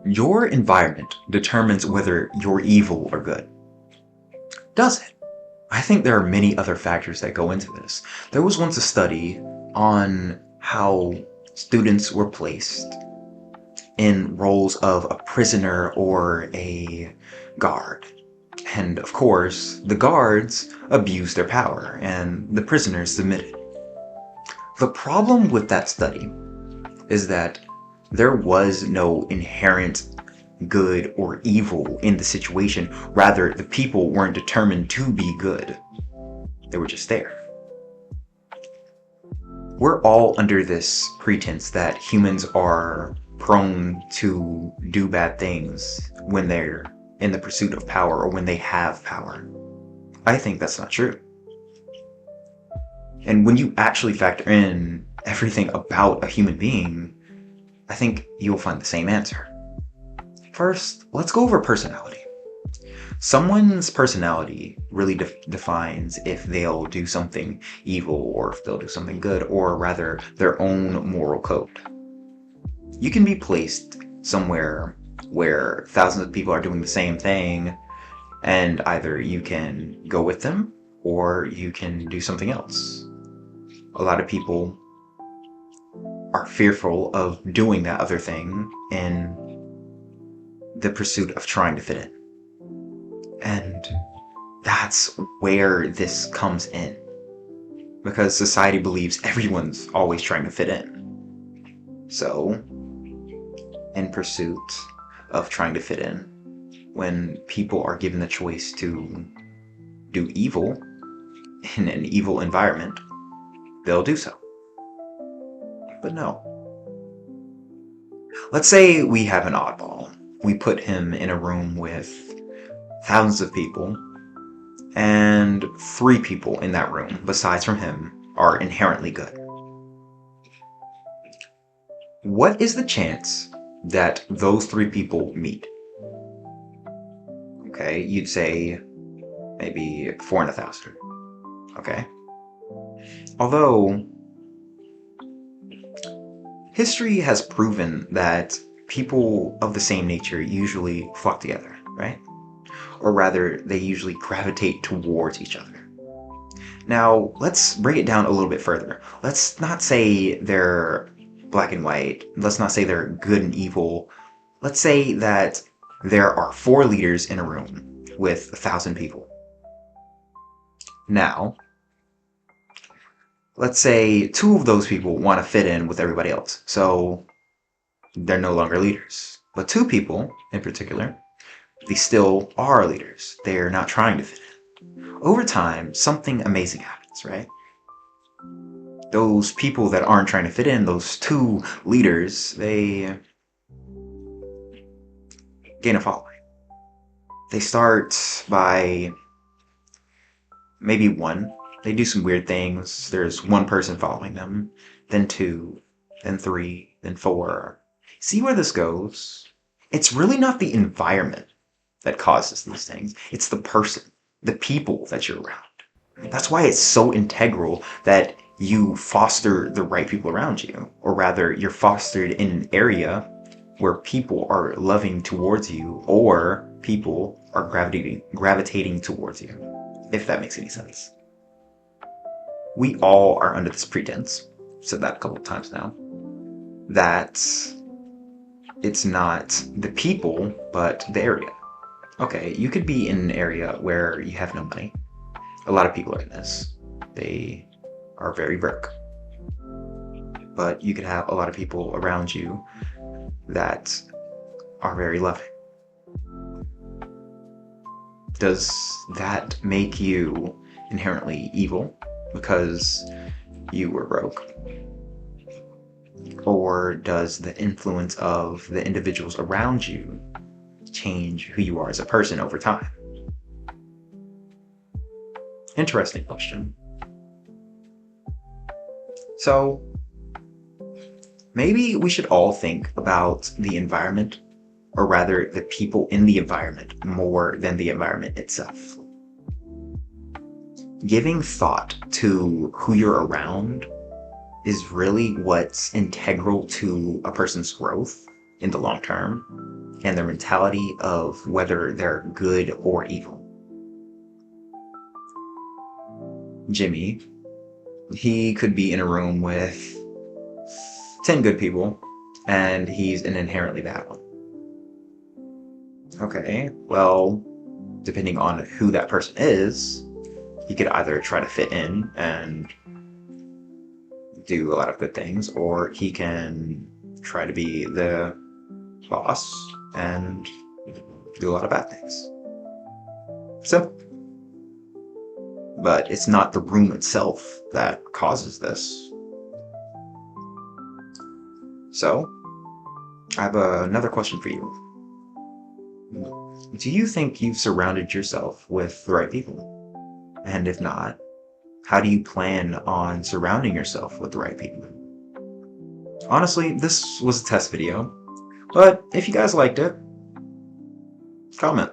Your environment determines whether you're evil or good. Does it? I think there are many other factors that go into this. There was once a study on how students were placed in roles of a prisoner or a guard. And of course, the guards abused their power and the prisoners submitted. The problem with that study is that there was no inherent good or evil in the situation. Rather, the people weren't determined to be good. They were just there. We're all under this pretense that humans are prone to do bad things when they're in the pursuit of power or when they have power. I think that's not true. And when you actually factor in everything about a human being, I think you'll find the same answer. First, let's go over personality. Someone's personality really defines if they'll do something evil or if they'll do something good, or rather, their own moral code. You can be placed somewhere where thousands of people are doing the same thing, and either you can go with them or you can do something else. A lot of people are fearful of doing that other thing in the pursuit of trying to fit in. And that's where this comes in. Because society believes everyone's always trying to fit in. So, in pursuit of trying to fit in, when people are given the choice to do evil in an evil environment, they'll do so. But no. Let's say we have an oddball. We put him in a room with thousands of people, and 3 people in that room, besides from him, are inherently good. What is the chance that those 3 people meet? Okay, you'd say maybe 4 in 1,000. Okay. Although, history has proven that people of the same nature usually flock together, right? Or rather, they usually gravitate towards each other. Now, let's break it down a little bit further. Let's not say they're black and white. Let's not say they're good and evil. Let's say that there are 4 leaders in a room with 1,000 people. Now, let's say 2 of those people want to fit in with everybody else, so they're no longer leaders. But 2 people, in particular, they still are leaders. They're not trying to fit in. Over time, something amazing happens, right? Those people that aren't trying to fit in, those 2 leaders, they gain a following. They start by maybe 1. They do some weird things. There's 1 person following them, then 2, then 3, then 4. See where this goes? It's really not the environment that causes these things. It's the person, the people that you're around. That's why it's so integral that you foster the right people around you, or rather, you're fostered in an area where people are loving towards you, or people are gravitating towards you, if that makes any sense. We all are under this pretense, said that a couple of times now, that it's not the people, but the area. Okay, you could be in an area where you have no money. A lot of people are in this. They are very broke. But you could have a lot of people around you that are very loving. Does that make you inherently evil because you were broke? Or does the influence of the individuals around you change who you are as a person over time? Interesting question. So, maybe we should all think about the environment, or rather the people in the environment, more than the environment itself. Giving thought to who you're around is really what's integral to a person's growth in the long term. and their mentality of whether they're good or evil. Jimmy, he could be in a room with 10 good people, and he's an inherently bad one. Okay, well, depending on who that person is, he could either try to fit in and do a lot of good things, or he can try to be the boss and do a lot of bad things. Simple. But it's not the room itself that causes this. So, I have another question for you. Do you think you've surrounded yourself with the right people? And if not, how do you plan on surrounding yourself with the right people? Honestly, this was a test video, but if you guys liked it, comment.